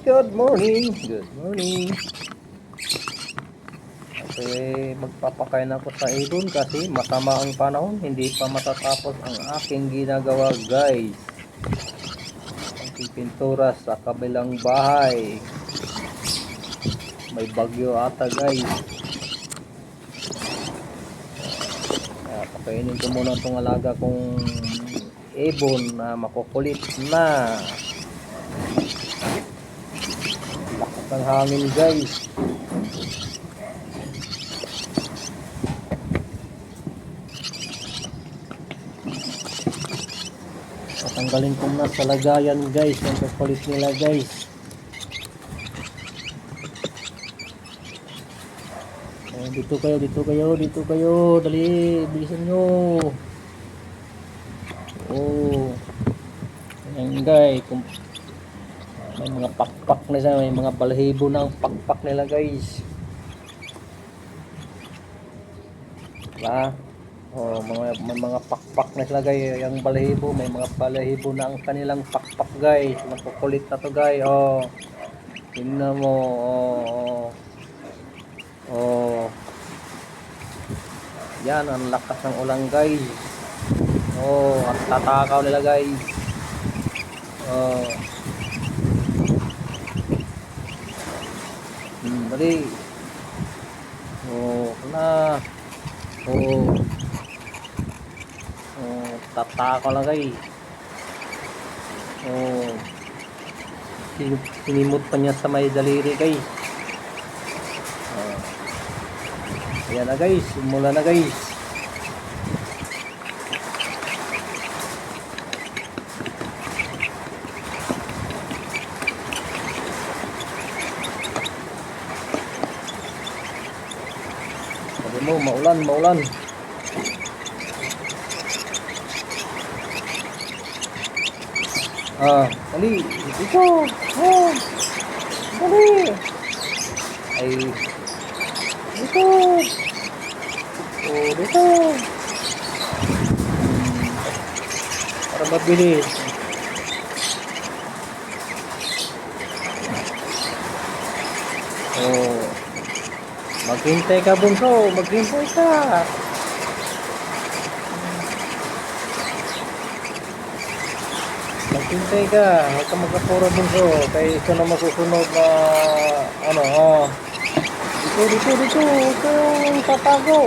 Good morning. Good morning. Okay, magpapakain ako sa ibon kasi masama ang panahon. Hindi pa matatapos ang aking ginagawa, guys. Ang pintura sa kabilang bahay. May bagyo ata, guys. Pakainin ko muna itong alaga kong ibon na makukulit na. Lakas ng hangin, guys. Tatanggalin ko na sa lagayan, guys. Yung kukulit nila, guys. Dito kayo. Dali, bilisan nyo. Ayan, guys. May mga pakpak na siya. May mga balahibo na ang pakpak nila, guys. Diba? May mga pakpak na sila, guys. Yung balahibo, may mga balahibo na ang kanilang pakpak, guys. Makukulit na to, guys. Tingnan mo. Yan, ang lakas ng ulan, guys. At tatakaw nila, guys. Dali. Na. Tatakaw lang, guys. Sinimot pa niya sa may daliri, guys. Ayan na, guys. Simula na, guys. Sabi mo, maulan. Dali. Dito. Dali. Ay. Dito. Dito. Para mabilis. Maghintay ka, bunso. Maghintay ka. Maghintay ka. Huwag ka magkapuro, bunso. Kaya ito na masusunod na Dito. Huwag kang tatago.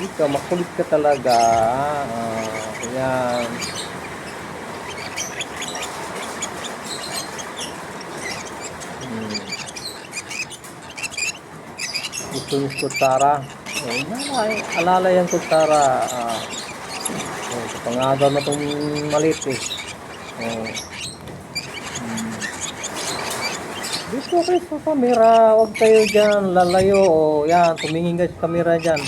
Ikaw, makulit ka talaga. Ayan. Gusto yung kutsara. Alalay ang kutsara. Pangagaw na itong malit eh. Dito kayo sa camera. Huwag kayo dyan. Lalayo. Yan. Tumingin kayo sa camera dyan.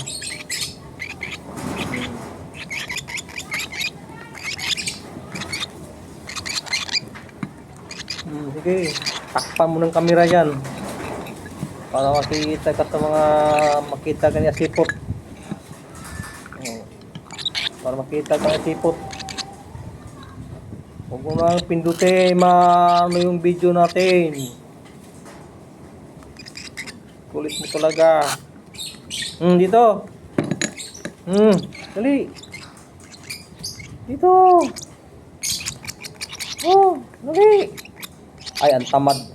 Sige. Takpan mo ng camera dyan. Para makita ka niya sipot. Para makita ka niya sipot. Huwag mo lang pindutin yung video natin. Kulit mo talaga. Dito. Dali. Dito. Dali. Ay, ang tamad.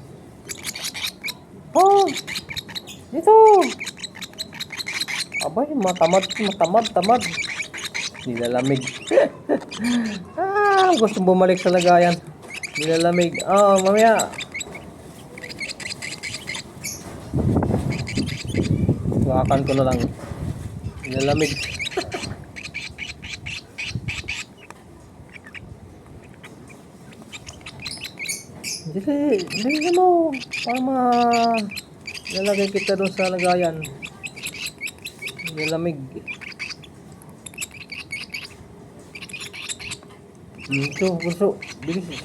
Dito. Abay, tamad. Nilalamig. Gusto bumalik sa lagayan. Nilalamig. Mamaya. Tuwakan ko na lang. Nilalamig. Hindi mo. Para lalagay kita doon sa lagayan. Nilalamig. Gusto. Bilis.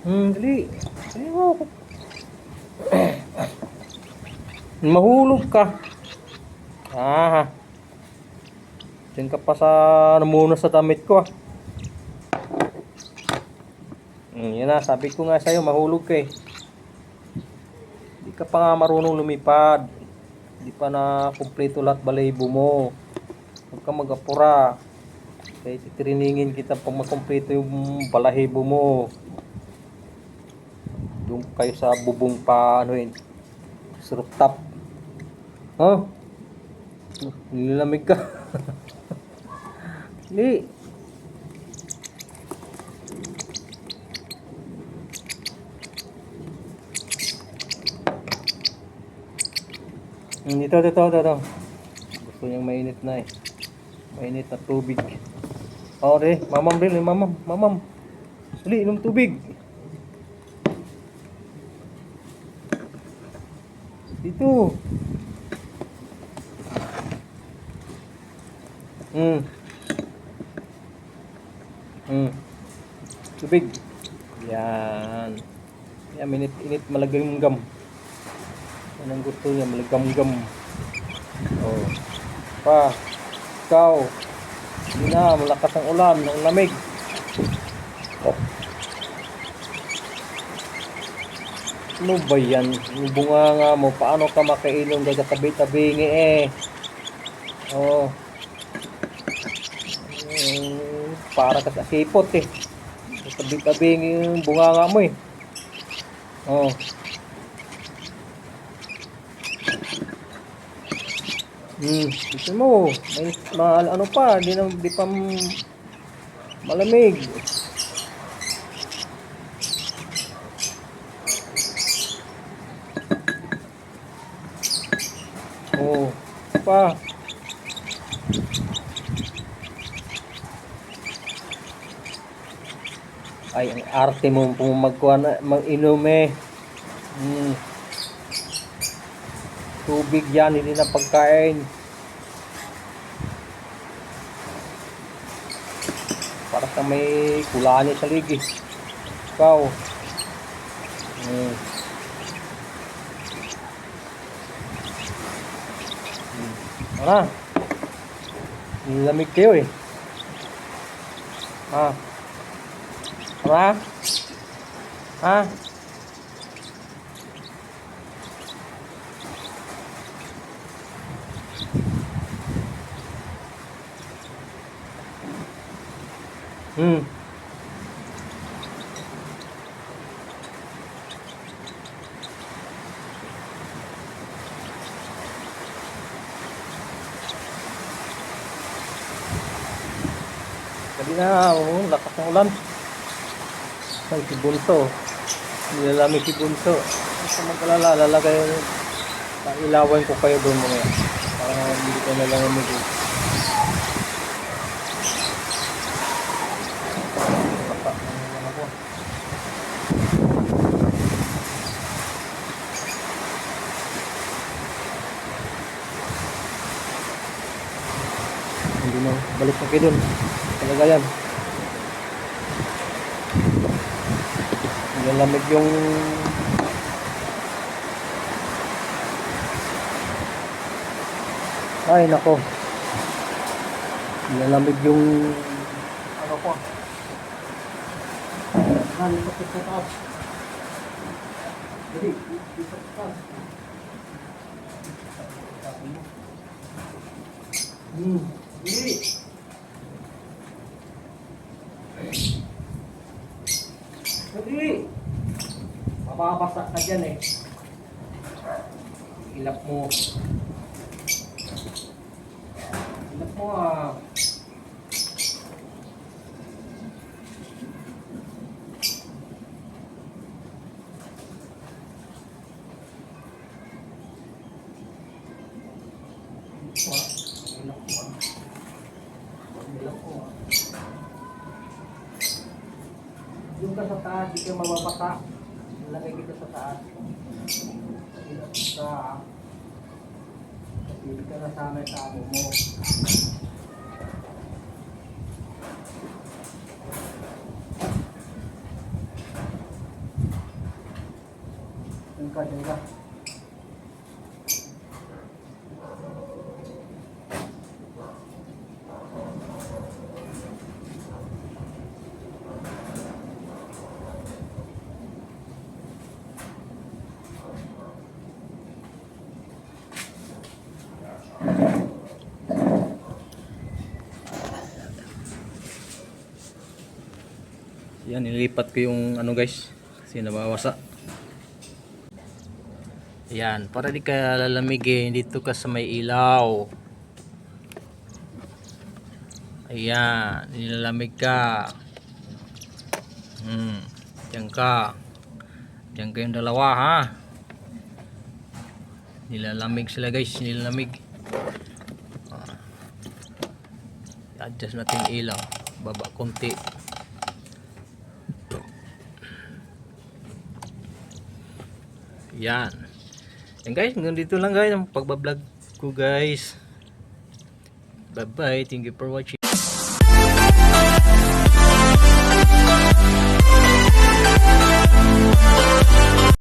Dali. Dali mo. Mahulog ka. Diyan ka pa sa namuna sa damit ko. Yan na, sabi ko nga sa'yo, mahulog ka eh. Hindi ka pa nga marunong lumipad. Hindi pa na kumpleto lahat balahibo mo. Huwag ka mag-apura. Kaya titriningin kita pag makumpleto yung balahibo mo. Doon kayo sa bubong pa, ano yun, sa rooftop. Oh, nilalamig ka. Hindi. Ito. Gusto niyang mainit na eh. Mainit na tubig. Oh, mamam. Dali, inom tubig. Dito. Tubig. Yan. Yan, init malagamgam. Yan ang gusto niya, malagamgam. Oh. Ikaw. Hindi na, malakas ang ulan, ang lamig. Oh. Ano ba yan? Yung bunganga mo, paano ka makainom kaya tabi-tabingi eh? Oh. Para ka sa sipot eh. Tabi-tabingi yung bunganga mo eh. Oh. Gusto mo, ano pa, di pa malamig. Oh, pa. Ay, ang arte mo kung mag-inom eh. Tubig yan, hindi na pagkain. Para sa may kulani sa ligi. Ikaw. Ano? Lamig kayo eh. Ha? Sabi na, lakas ng ulan. Ay, si Bunso. Nilalamig si Bunso. Basta mag-alala, lalagay yung ilawan ko kayo doon muna. Para hindi ko na lang umigil. Hindi na, balik na kayo doon. Talaga yan. Nilalamig yung ay nako, nilalamig yung ano ko. Dito sa taas. Dito sa taas. Dili. Dili. Mababasa ka dyan eh. Ilap mo. Ilap mo Yung ka sa taas, di ka mababasa. Lagay kita sa taas. Hindi ka nasanay sa amo mo. Diyan ka. Yan, nilipat ko yung ano guys, kasi nabawasa. Yan, para di ka lalamigin dito ka sa may ilaw. Ayan, nilalamig ka. Diyan ka. Diyan kayong dalawa ha. Nilalamig sila guys, nilalamig. Adjust natin yung ilaw, baba konti. Yan. Yan guys, hanggang dito lang guys ang pagbablog ko guys. Bye bye, thank you for watching.